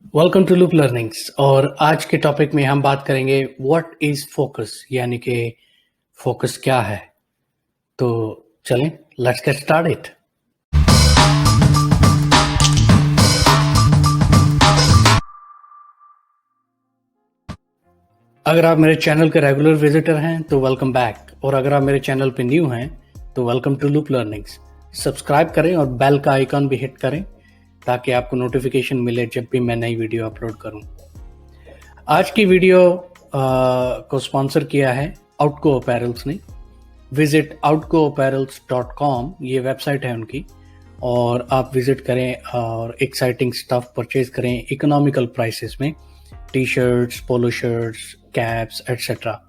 Welcome to Loop learnings. और आज के टॉपिक में हम बात करेंगे व्हाट इज फोकस, यानी कि फोकस क्या है। तो चलें, लेट्स गेट स्टार्टेड। अगर आप मेरे चैनल के रेगुलर विजिटर हैं तो वेलकम बैक, और अगर आप मेरे चैनल पे न्यू हैं तो welcome to Loop Learnings. Subscribe करें और बेल का आइकॉन भी हिट करें ताकि आपको नोटिफिकेशन मिले जब भी मैं नई वीडियो अपलोड करूं। आज की वीडियो को स्पॉन्सर किया है आउटको अपैरल्स ने। विजिट outgoapparels.com, ये वेबसाइट है उनकी, और आप विजिट करें और एक्साइटिंग स्टफ परचेज करें इकोनॉमिकल प्राइसेस में, टी शर्ट्स, पोलो शर्ट्स, कैप्स एट्सेट्रा।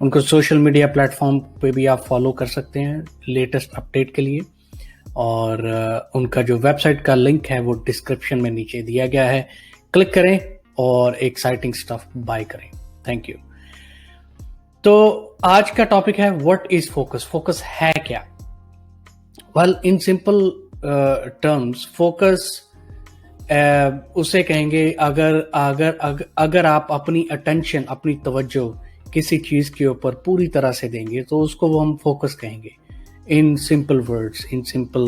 उनको सोशल मीडिया प्लेटफॉर्म पे भी आप फॉलो कर सकते हैं लेटेस्ट अपडेट के लिए, और उनका जो वेबसाइट का लिंक है वो डिस्क्रिप्शन में नीचे दिया गया है। क्लिक करें और एक्साइटिंग स्टफ बाय करें। Thank you. तो आज का टॉपिक है व्हाट इज फोकस। फोकस है क्या? Well, in simple terms, focus उसे कहेंगे अगर आप अपनी अटेंशन, अपनी तवज्जो किसी चीज के ऊपर पूरी तरह से देंगे तो उसको वो हम फोकस कहेंगे। In simple words, in simple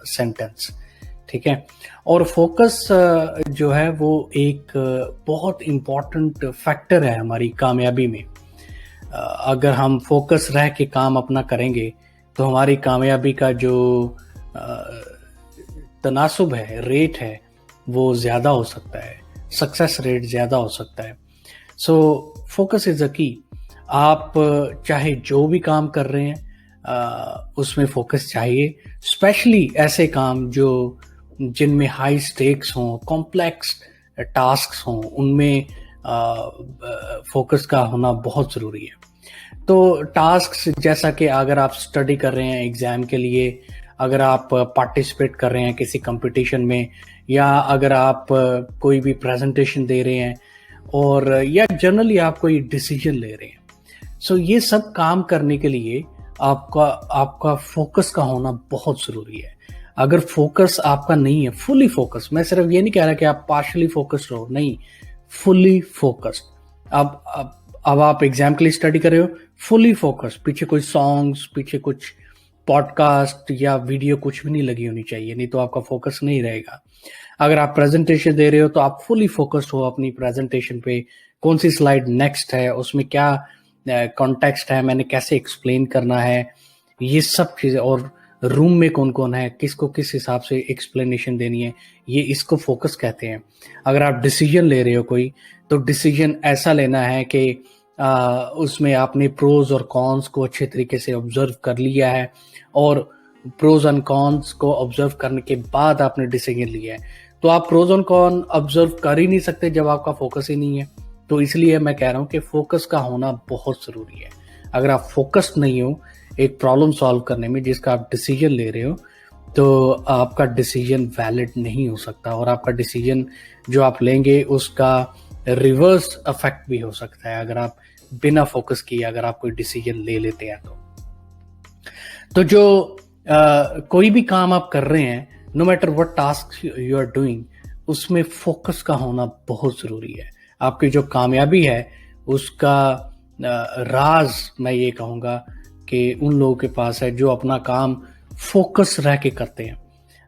sentence, ठीक है। और फोकस जो है वो एक बहुत इम्पॉर्टेंट फैक्टर है हमारी कामयाबी में। अगर हम फोकस रह के काम अपना करेंगे तो हमारी कामयाबी का जो तनासुब है, रेट है, वो ज़्यादा हो सकता है, सक्सेस रेट ज़्यादा हो सकता है। सो फोकस इज़ अ की। आप चाहे जो भी काम कर रहे हैं उसमें फोकस चाहिए, स्पेशली ऐसे काम जो जिनमें हाई स्टेक्स हों, कॉम्प्लेक्स टास्क्स हों, उनमें फोकस का होना बहुत ज़रूरी है। तो टास्क्स जैसा कि अगर आप स्टडी कर रहे हैं एग्ज़ाम के लिए, अगर आप पार्टिसिपेट कर रहे हैं किसी कंपटीशन में, या अगर आप कोई भी प्रेजेंटेशन दे रहे हैं, और या जनरली आप कोई डिसीजन ले रहे हैं, सो ये सब काम करने के लिए आपका फोकस का होना बहुत ज़रूरी है। अगर फोकस आपका नहीं है, फुली फोकस, मैं सिर्फ ये नहीं कह रहा कि आप पार्शली फोकस्ड रहो, नहीं, फुली फोकस्ड। अब आप एग्जाम के लिए स्टडी कर रहे हो, फुली फोकस, पीछे कोई सॉन्ग्स, पीछे कुछ पॉडकास्ट या वीडियो कुछ भी नहीं लगी होनी चाहिए, नहीं तो आपका फोकस नहीं रहेगा। अगर आप प्रेजेंटेशन दे रहे हो तो आप फुली फोकस्ड हो अपनी प्रेजेंटेशन पे, कौन सी स्लाइड नेक्स्ट है, उसमें क्या कॉन्टेक्स्ट है, मैंने कैसे एक्सप्लेन करना है, ये सब चीज़ें, और रूम में कौन कौन है, किसको किस हिसाब से एक्सप्लेनेशन देनी है, ये इसको फोकस कहते हैं। अगर आप डिसीजन ले रहे हो कोई, तो डिसीजन ऐसा लेना है कि उसमें आपने प्रोज और कॉन्स को अच्छे तरीके से ऑब्जर्व कर लिया है, और प्रोज एंड कॉन्स को ऑब्जर्व करने के बाद आपने डिसीजन लिया है। तो आप प्रोज एंड कॉन ऑब्जर्व कर ही नहीं सकते जब आपका फोकस ही नहीं है। तो इसलिए मैं कह रहा हूँ कि फोकस का होना बहुत ज़रूरी है। अगर आप फोकस्ड नहीं हो एक प्रॉब्लम सॉल्व करने में जिसका आप डिसीजन ले रहे हो, तो आपका डिसीजन वैलिड नहीं हो सकता, और आपका डिसीजन जो आप लेंगे उसका रिवर्स इफेक्ट भी हो सकता है अगर आप बिना फोकस किए अगर आप कोई डिसीजन ले लेते हैं। तो जो कोई भी काम आप कर रहे हैं, no matter what task you are doing, उसमें फोकस का होना बहुत ज़रूरी है। आपकी जो कामयाबी है उसका राज मैं ये कहूँगा कि उन लोगों के पास है जो अपना काम फोकस रह के करते हैं।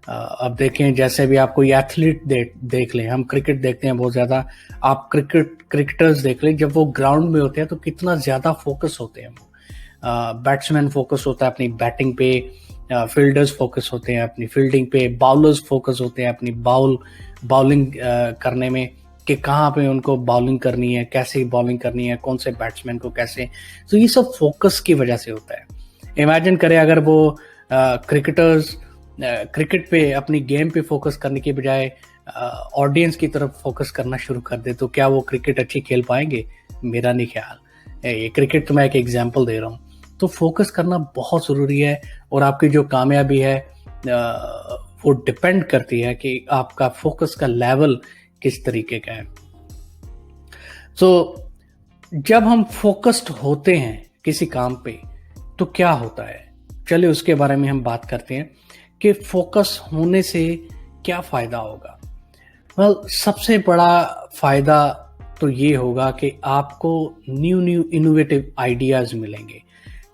अब देखें, जैसे भी आप कोई एथलीट देख लें, हम क्रिकेट देखते हैं बहुत ज़्यादा, आप क्रिकेटर्स देख लें, जब वो ग्राउंड में होते हैं तो कितना ज़्यादा फोकस होते हैं वो। बैट्समैन फोकस होता है अपनी बैटिंग पे, फील्डर्स फोकस होते हैं अपनी फील्डिंग पे, बाउलर्स फोकस होते हैं अपनी बाउलिंग करने में कि कहाँ पे उनको बॉलिंग करनी है, कैसे बॉलिंग करनी है, कौन से बैट्समैन को कैसे। तो ये सब फोकस की वजह से होता है। इमेजिन करें अगर वो क्रिकेटर्स क्रिकेट पे, अपनी गेम पे फोकस करने के बजाय ऑडियंस की तरफ फोकस करना शुरू कर दे, तो क्या वो क्रिकेट अच्छी खेल पाएंगे? मेरा नहीं ख्याल। ये क्रिकेट तो मैं एक एग्जांपल दे रहा हूँ। तो फोकस करना बहुत ज़रूरी है, और आपकी जो कामयाबी है वो डिपेंड करती है कि आपका फोकस का लेवल किस तरीके का है। सो जब हम फोकस्ड होते हैं किसी काम पे तो क्या होता है, चलिए उसके बारे में हम बात करते हैं कि फोकस होने से क्या फ़ायदा होगा। सबसे बड़ा फ़ायदा तो ये होगा कि आपको न्यू इनोवेटिव आइडियाज़ मिलेंगे।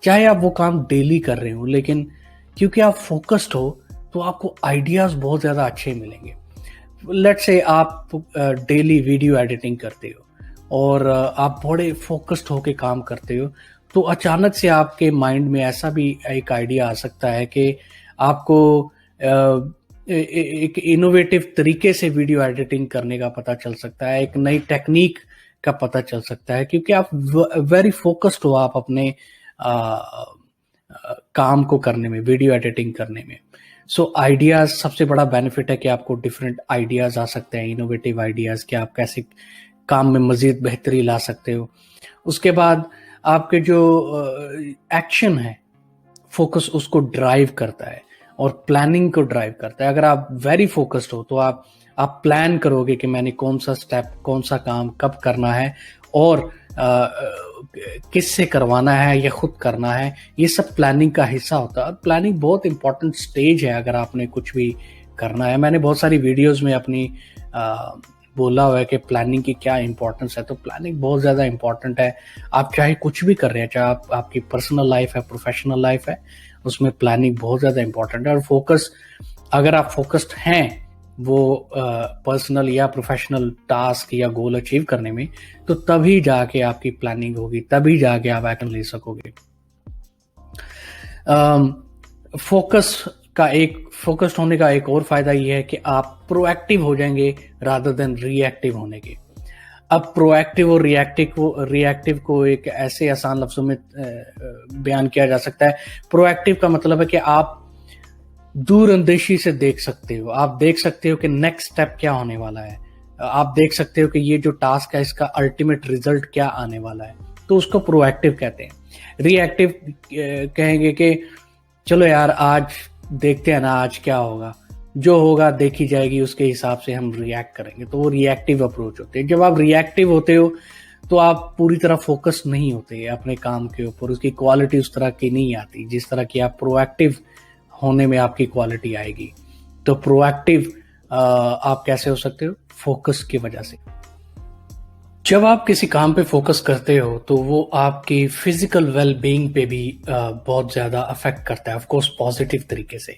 चाहे आप वो काम डेली कर रहे हो, लेकिन क्योंकि आप फ़ोकस्ड हो, तो आपको आइडियाज़ बहुत ज़्यादा अच्छे मिलेंगे। लेट्स से आप डेली वीडियो एडिटिंग करते हो और आप बड़े फ़ोकस्ड होके काम करते हो, तो अचानक से आपके माइंड में ऐसा भी एक आइडिया आ सकता है कि आपको एक इनोवेटिव तरीके से वीडियो एडिटिंग करने का पता चल सकता है, एक नई टेक्निक का पता चल सकता है, क्योंकि आप वेरी फोकस्ड हो आप अपने काम को करने में, वीडियो एडिटिंग करने में। सो आइडियाज, सबसे बड़ा बेनिफिट है कि आपको डिफरेंट आइडियाज आ सकते हैं, इनोवेटिव आइडियाज, कि आप कैसे काम में मजीद बेहतरी ला सकते हो। उसके बाद आपके जो एक्शन है, फोकस उसको ड्राइव करता है और प्लानिंग को ड्राइव करता है। अगर आप वेरी फोकस्ड हो तो आप प्लान करोगे कि मैंने कौन सा स्टेप, कौन सा काम कब करना है और किससे करवाना है या खुद करना है। ये सब प्लानिंग का हिस्सा होता है। प्लानिंग बहुत इंपॉर्टेंट स्टेज है अगर आपने कुछ भी करना है। मैंने बहुत सारी वीडियोस में अपनी बोला हुआ है कि प्लानिंग की क्या इंपॉर्टेंस है। तो प्लानिंग बहुत ज़्यादा इंपॉर्टेंट है। आप चाहे कुछ भी कर रहे हैं, चाहे आपकी पर्सनल लाइफ है, प्रोफेशनल लाइफ है, उसमें प्लानिंग बहुत ज़्यादा इंपॉर्टेंट है। और फोकस, अगर आप फोकस्ड हैं वो पर्सनल या प्रोफेशनल टास्क या गोल अचीव करने में, तो तभी जाके आपकी प्लानिंग होगी, तभी जाके आप एक्शन ले सकोगे। फोकस्ड होने का एक और फायदा ये है कि आप प्रोएक्टिव हो जाएंगे रादर देन रिएक्टिव होने के। अब प्रोएक्टिव और रिएक्टिव को एक ऐसे आसान लफ्जों में बयान किया जा सकता है। प्रोएक्टिव का मतलब है कि आप दूर अंदेशी से देख सकते हो, आप देख सकते हो कि नेक्स्ट स्टेप क्या होने वाला है, आप देख सकते हो कि ये जो टास्क है इसका अल्टीमेट रिजल्ट क्या आने वाला है, तो उसको प्रोएक्टिव कहते हैं। रिएक्टिव कहेंगे कि चलो यार आज देखते हैं ना, आज क्या होगा, जो होगा देखी जाएगी, उसके हिसाब से हम रिएक्ट करेंगे। तो वो रिएक्टिव अप्रोच होते हैं। जब आप रिएक्टिव होते हो तो आप पूरी तरह फोकस नहीं होते अपने काम के ऊपर, उसकी क्वालिटी उस तरह की नहीं आती जिस तरह की आप प्रोएक्टिव होने में आपकी क्वालिटी आएगी। तो प्रोएक्टिव आप कैसे हो सकते हो? फोकस की वजह से। जब आप किसी काम पे फोकस करते हो तो वो आपकी फिजिकल वेल बीइंग पे भी बहुत ज़्यादा अफेक्ट करता है, ऑफ कोर्स पॉजिटिव तरीके से।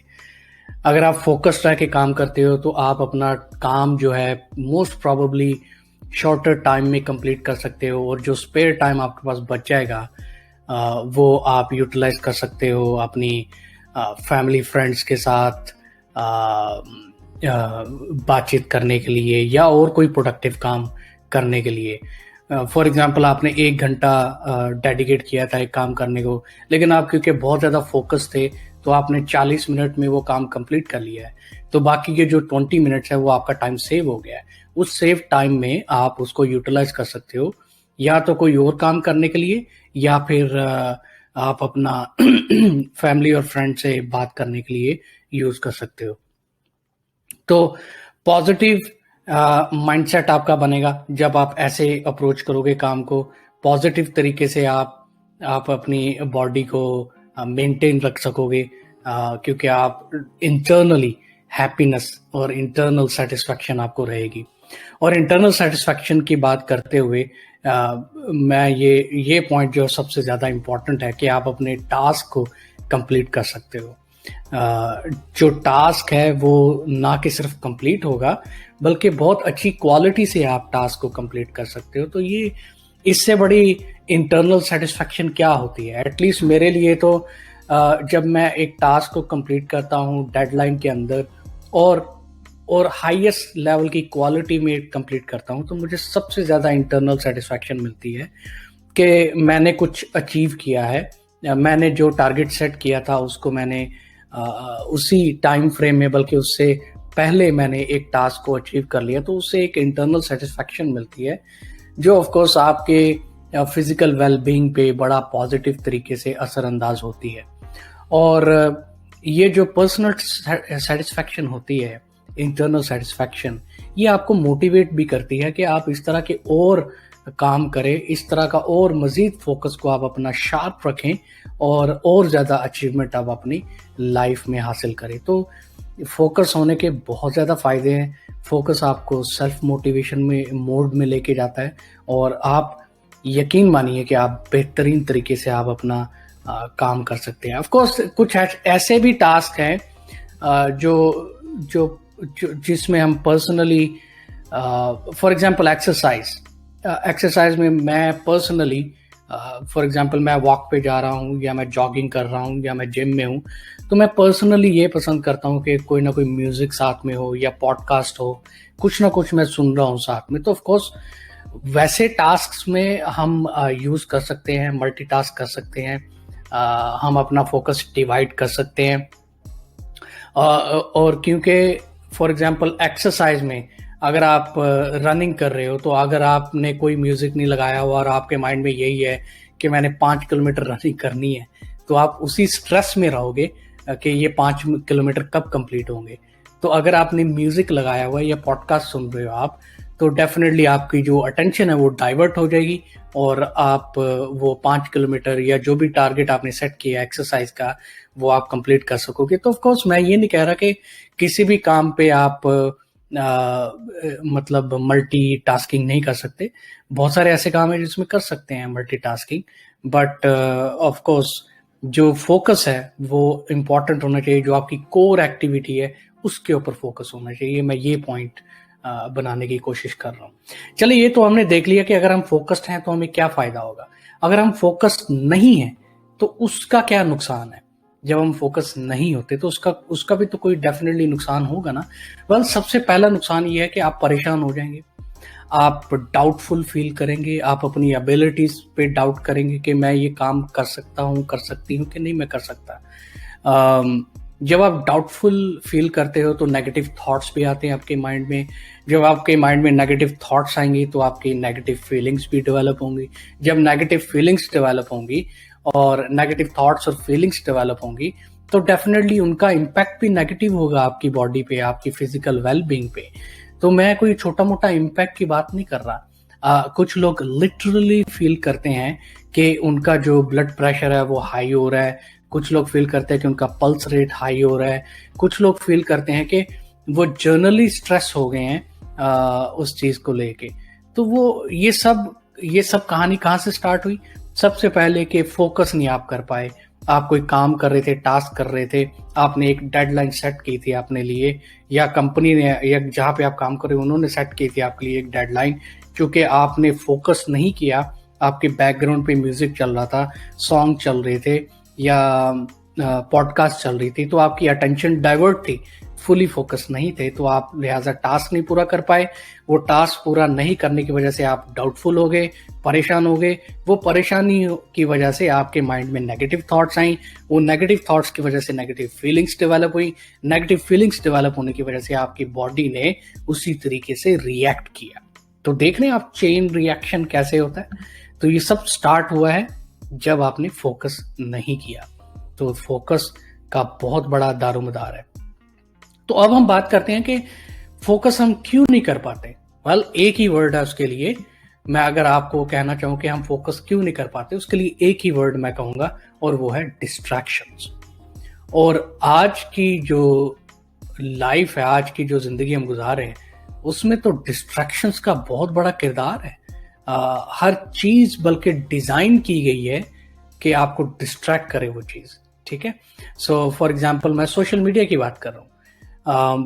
अगर आप फोकस्ड रह के काम करते हो तो आप अपना काम जो है मोस्ट प्रोबेबली शॉर्टर टाइम में कंप्लीट कर सकते हो, और जो स्पेयर टाइम आपके पास बच जाएगा वो आप यूटिलाइज कर सकते हो अपनी फैमिली फ्रेंड्स के साथ बातचीत करने के लिए या और कोई प्रोडक्टिव काम करने के लिए। फॉर एग्जांपल आपने 1 घंटा डेडिकेट किया था एक काम करने को, लेकिन आप क्योंकि बहुत ज़्यादा फोकस थे तो आपने 40 मिनट में वो काम कंप्लीट कर लिया है। तो बाकी के जो 20 मिनट्स है वो आपका टाइम सेव हो गया है। उस सेव टाइम में आप उसको यूटिलाइज कर सकते हो, या तो कोई और काम करने के लिए, या फिर आप अपना फैमिली और फ्रेंड से बात करने के लिए यूज कर सकते हो। तो पॉजिटिव माइंडसेट आपका बनेगा जब आप ऐसे अप्रोच करोगे काम को। पॉजिटिव तरीके से आप अपनी बॉडी को मेंटेन रख सकोगे, क्योंकि आप इंटरनली हैप्पीनेस और इंटरनल सेटिस्फैक्शन आपको रहेगी। और इंटरनल सेटिस्फैक्शन की बात करते हुए मैं ये पॉइंट जो सबसे ज़्यादा इम्पॉर्टेंट है कि आप अपने टास्क को कंप्लीट कर सकते हो। जो टास्क है वो ना कि सिर्फ कंप्लीट होगा, बल्कि बहुत अच्छी क्वालिटी से आप टास्क को कंप्लीट कर सकते हो। तो ये इससे बड़ी इंटरनल सेटिस्फैक्शन क्या होती है? एटलीस्ट मेरे लिए तो जब मैं एक टास्क को कंप्लीट करता हूँ डेडलाइन के अंदर और हाईएस्ट लेवल की क्वालिटी में कंप्लीट करता हूँ, तो मुझे सबसे ज़्यादा इंटरनल सेटिस्फैक्शन मिलती है कि मैंने कुछ अचीव किया है। मैंने जो टारगेट सेट किया था उसको मैंने उसी टाइम फ्रेम में, बल्कि उससे पहले मैंने एक टास्क को अचीव कर लिया। तो उससे एक इंटरनल सेटिस्फैक्शन मिलती है जो ऑफ कोर्स आपके फिजिकल वेलबींग पे बड़ा पॉजिटिव तरीके से असरअंदाज होती है। और ये जो पर्सनल सेटिस्फैक्शन होती है, इंटरनल सेटिस्फैक्शन, ये आपको मोटिवेट भी करती है कि आप इस तरह के और काम करें, इस तरह का और मजीद फोकस को आप अपना शार्प रखें और ज़्यादा अचीवमेंट आप अपनी लाइफ में हासिल करें। तो फोकस होने के बहुत ज़्यादा फ़ायदे हैं। फोकस आपको सेल्फ मोटिवेशन में मोड में लेके जाता है और आप यकीन मानिए कि आप बेहतरीन तरीके से आप अपना काम कर सकते हैं। ऑफ कोर्स कुछ ऐसे भी टास्क हैं जो जो जिसमें हम पर्सनली, फॉर एग्जांपल एक्सरसाइज में मैं पर्सनली, फॉर एग्जांपल मैं वॉक पे जा रहा हूँ या मैं जॉगिंग कर रहा हूँ या मैं जिम में हूँ, तो मैं पर्सनली ये पसंद करता हूँ कि कोई ना कोई म्यूजिक साथ में हो या पॉडकास्ट हो, कुछ ना कुछ मैं सुन रहा हूँ साथ में। तो ऑफ कोर्स वैसे टास्क्स में हम यूज कर सकते हैं, मल्टीटास्क कर सकते हैं, हम अपना फोकस डिवाइड कर सकते हैं। और क्योंकि फॉर एग्जांपल एक्सरसाइज में अगर आप रनिंग कर रहे हो, तो अगर आपने कोई म्यूजिक नहीं लगाया हुआ और आपके माइंड में यही है कि मैंने 5 किलोमीटर रनिंग करनी है, तो आप उसी स्ट्रेस में रहोगे कि ये 5 किलोमीटर कब कंप्लीट होंगे। तो अगर आपने म्यूजिक लगाया हुआ है या पॉडकास्ट सुन रहे हो आप, तो डेफिनेटली आपकी जो अटेंशन है वो डाइवर्ट हो जाएगी और आप वो 5 किलोमीटर या जो भी टारगेट आपने सेट किया एक्सरसाइज का, वो आप कंप्लीट कर सकोगे। तो ऑफ कोर्स मैं ये नहीं कह रहा कि किसी भी काम पे आप मतलब मल्टीटास्किंग नहीं कर सकते। बहुत सारे ऐसे काम है जिसमें कर सकते हैं मल्टीटास्किंग, बट ऑफ कोर्स जो फोकस है वो इम्पोर्टेंट होना चाहिए। जो आपकी कोर एक्टिविटी है उसके ऊपर फोकस होना चाहिए। मैं ये पॉइंट बनाने की कोशिश कर रहा हूँ। चलिए, ये तो हमने देख लिया कि अगर हम फोकस्ड हैं तो हमें क्या फायदा होगा। अगर हम फोकस्ड नहीं हैं तो उसका क्या नुकसान है। जब हम फोकस नहीं होते तो उसका भी तो कोई डेफिनेटली नुकसान होगा ना। वेल, सबसे पहला नुकसान ये है कि आप परेशान हो जाएंगे, आप डाउटफुल फील करेंगे, आप अपनी एबिलिटीज पे डाउट करेंगे कि मैं ये काम कर सकता हूँ, कर सकती हूँ कि नहीं मैं कर सकता। जब आप डाउटफुल फील करते हो तो नेगेटिव थॉट्स भी आते हैं आपके माइंड में। जब आपके माइंड में नेगेटिव थॉट्स आएंगी तो आपकी नेगेटिव फीलिंग्स भी डेवलप होंगी। जब नेगेटिव फीलिंग्स डेवलप होंगी और नेगेटिव थॉट्स और फीलिंग्स डेवलप होंगी तो डेफिनेटली उनका इम्पैक्ट भी नेगेटिव होगा आपकी बॉडी पे, आपकी फिजिकल वेलबींग पे। तो मैं कोई छोटा मोटा इम्पैक्ट की बात नहीं कर रहा। कुछ लोग लिटरली फील करते हैं कि उनका जो ब्लड प्रेशर है वो हाई हो रहा है, कुछ लोग फील करते हैं कि उनका पल्स रेट हाई हो रहा है, कुछ लोग फील करते हैं कि वो जर्नली स्ट्रेस हो गए हैं उस चीज को लेके। तो वो ये सब कहानी कहाँ से स्टार्ट हुई। सबसे पहले कि फोकस नहीं आप कर पाए। आप कोई काम कर रहे थे, टास्क कर रहे थे, आपने एक डेडलाइन सेट की थी अपने लिए, या कंपनी ने या जहाँ पे आप काम कर रहे हो उन्होंने सेट की थी आपके लिए एक डेडलाइन। क्योंकि आपने फोकस नहीं किया, आपके बैकग्राउंड पे म्यूजिक चल रहा था, सॉन्ग चल रहे थे या पॉडकास्ट चल रही थी, तो आपकी अटेंशन डाइवर्ट थी, फुली फोकस नहीं थे, तो आप लिहाजा टास्क नहीं पूरा कर पाए। वो टास्क पूरा नहीं करने की वजह से आप डाउटफुल हो गए, परेशान हो गए। वो परेशानी की वजह से आपके माइंड में नेगेटिव थॉट्स आई, वो नेगेटिव थॉट्स की वजह से नेगेटिव फीलिंग्स डेवलप हुई। नेगेटिव फीलिंग्स डेवलप होने की वजह से आपकी बॉडी ने उसी तरीके से रिएक्ट किया। तो देख रहे हैं आप चेन रिएक्शन कैसे होता है। तो ये सब स्टार्ट हुआ है जब आपने फोकस नहीं किया। तो फोकस का बहुत बड़ा दारोमदार है। तो अब हम बात करते हैं कि फोकस हम क्यों नहीं कर पाते। वेल, एक ही वर्ड है उसके लिए। मैं अगर आपको कहना चाहूं कि हम फोकस क्यों नहीं कर पाते, उसके लिए एक ही वर्ड मैं कहूंगा और वो है डिस्ट्रैक्शंस। और आज की जो लाइफ है, आज की जो जिंदगी हम गुजार रहे हैं, उसमें तो डिस्ट्रैक्शंस का बहुत बड़ा किरदार है। हर चीज बल्कि डिजाइन की गई है कि आपको डिस्ट्रैक्ट करे वो चीज। ठीक है। सो फॉर एग्जाम्पल मैं सोशल मीडिया की बात कर रहा हूँ।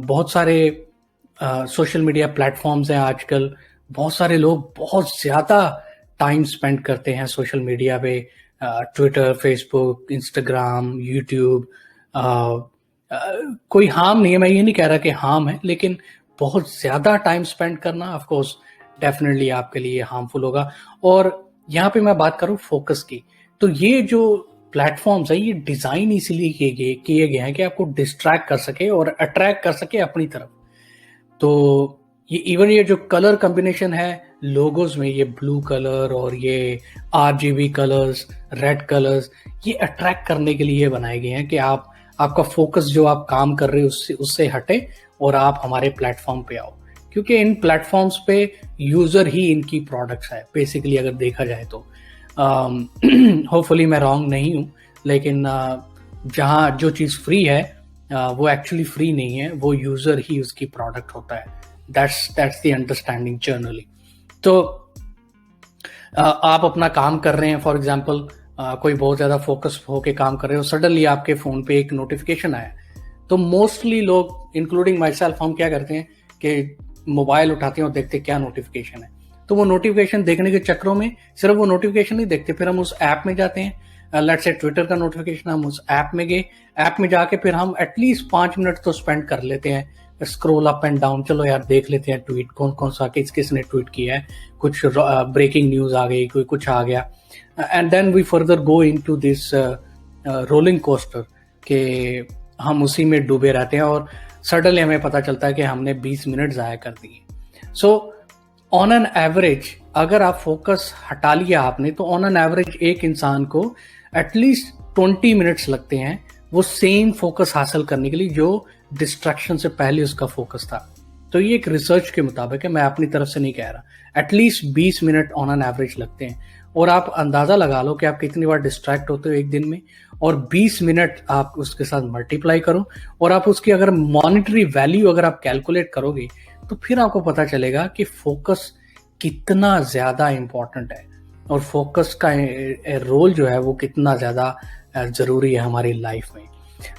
बहुत सारे सोशल मीडिया प्लेटफॉर्म्स हैं आजकल। बहुत सारे लोग बहुत ज्यादा टाइम स्पेंड करते हैं सोशल मीडिया पे, ट्विटर, फेसबुक, इंस्टाग्राम, यूट्यूब। कोई हार्म नहीं है, मैं ये नहीं कह रहा कि हार्म है, लेकिन बहुत ज्यादा टाइम स्पेंड करना ऑफ कोर्स डेफिनेटली आपके लिए हार्मफुल होगा। और यहाँ पे मैं बात करूँ फोकस की, तो ये जो प्लेटफॉर्म्स है ये डिजाइन इसीलिए किए गए हैं कि आपको डिस्ट्रैक्ट कर सके और अट्रैक्ट कर सके अपनी तरफ। तो ये इवन ये जो कलर कॉम्बिनेशन है लोगोज में, ये ब्लू कलर और ये RGB कलर्स, रेड कलर्स, ये अट्रैक्ट करने के लिए बनाए गए हैं कि आपका फोकस जो आप काम कर रहे हो उससे हटे और आप हमारे प्लेटफॉर्म पे आओ। क्योंकि इन प्लेटफॉर्म्स पे यूजर ही इनकी प्रोडक्ट्स है बेसिकली, अगर देखा जाए तो। होपफुली मैं रॉन्ग नहीं हूँ, लेकिन जहाँ जो चीज़ फ्री है वो एक्चुअली फ्री नहीं है, वो यूजर ही उसकी प्रोडक्ट होता है। That's the understanding generally. तो आप अपना काम कर रहे हैं, फॉर एग्जाम्पल कोई बहुत ज़्यादा फोकस होके काम कर रहे हो, सडनली आपके फ़ोन पे एक नोटिफिकेशन आया, तो मोस्टली लोग इंक्लूडिंग माई सेल्फ हम क्या करते हैं कि मोबाइल उठाते हैं और देखते हैं क्या नोटिफिकेशन है। तो वो नोटिफिकेशन देखने के चक्करों में सिर्फ वो नोटिफिकेशन नहीं देखते, फिर हम उस ऐप में जाते हैं। लेट्स से ट्विटर का नोटिफिकेशन, हम उस ऐप में गए, ऐप में जाके फिर हम एटलीस्ट 5 मिनट तो स्पेंड कर लेते हैं, स्क्रॉल अप एंड डाउन, चलो यार देख लेते हैं ट्वीट कौन कौन सा किसने ट्वीट किया है, कुछ ब्रेकिंग न्यूज आ गई, कोई कुछ आ गया, and then we further go into this rolling coaster के हम उसी में डूबे रहते हैं और सडनली हमें पता चलता है कि हमने 20 मिनट ज़ाया कर दिए। सो ऑन एन एवरेज अगर आप फोकस हटा लिया आपने, तो ऑन एन एवरेज एक इंसान को एटलीस्ट 20 मिनट्स लगते हैं वो सेम फोकस हासिल करने के लिए जो डिस्ट्रैक्शन से पहले उसका फोकस था। तो ये एक रिसर्च के मुताबिक है, मैं अपनी तरफ से नहीं कह रहा। At least 20 minute on an average लगते हैं, और आप अंदाजा लगा लो कि आप कितनी बार डिस्ट्रैक्ट होते हो एक दिन में, और 20 मिनट आप उसके साथ मल्टीप्लाई करो, और आप उसकी अगर मॉनिटरी वैल्यू अगर आप कैलकुलेट करोगे, तो फिर आपको पता चलेगा कि फोकस कितना ज्यादा इंपॉर्टेंट है, और फोकस का रोल जो है वो कितना ज्यादा जरूरी है हमारी लाइफ में।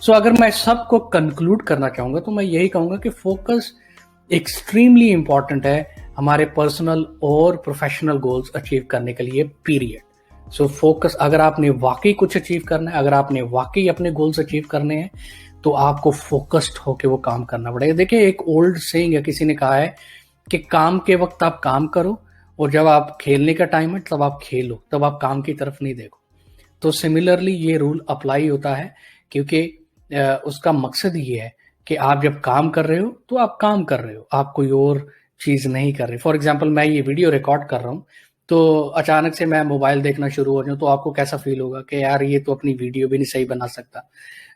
सो अगर मैं सबको कंक्लूड करना चाहूंगा तो मैं यही कहूंगा कि फोकस एक्सट्रीमली इंपॉर्टेंट है हमारे पर्सनल और प्रोफेशनल गोल्स अचीव करने के लिए, पीरियड। सो फोकस, अगर आपने वाकई कुछ अचीव करना है, अगर आपने वाकई अपने गोल्स अचीव करने हैं, तो आपको फोकस्ड होके वो काम करना पड़ेगा। देखिए, एक ओल्ड सेइंग है, किसी ने कहा है कि काम के वक्त आप काम करो, और जब आप खेलने का टाइम है तब आप खेलो, तब आप काम की तरफ नहीं देखो। तो सिमिलरली ये रूल अप्लाई होता है, क्योंकि उसका मकसद ये है कि आप जब काम कर रहे हो तो आप काम कर रहे हो, आप कोई और चीज नहीं कर रहे। फॉर एग्जाम्पल, मैं ये वीडियो रिकॉर्ड कर रहा हूँ, तो अचानक से मैं मोबाइल देखना शुरू हो जाऊँ, तो आपको कैसा फील होगा कि यार ये तो अपनी वीडियो भी नहीं सही बना सकता।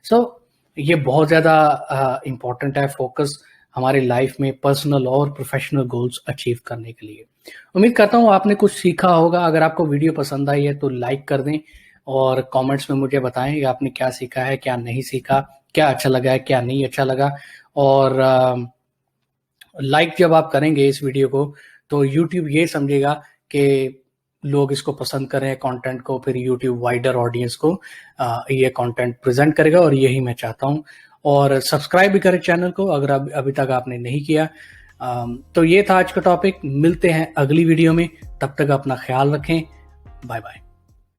सो ये बहुत ज्यादा इंपॉर्टेंट है फोकस हमारी लाइफ में पर्सनल और प्रोफेशनल गोल्स अचीव करने के लिए। उम्मीद करता हूँ आपने कुछ सीखा होगा। अगर आपको वीडियो पसंद आई है तो लाइक कर दें, और कमेंट्स में मुझे बताएं कि आपने क्या सीखा है, क्या नहीं सीखा, क्या अच्छा लगा है, क्या नहीं अच्छा लगा। और लाइक जब आप करेंगे इस वीडियो को, तो YouTube ये समझेगा कि लोग इसको पसंद कर रहे हैं कंटेंट को, फिर YouTube वाइडर ऑडियंस को ये कंटेंट प्रेजेंट करेगा, और यही मैं चाहता हूँ। और सब्सक्राइब भी करें चैनल को अगर अभी तक आपने नहीं किया। तो ये था आज का टॉपिक। मिलते हैं अगली वीडियो में, तब तक अपना ख्याल रखें। Bye bye.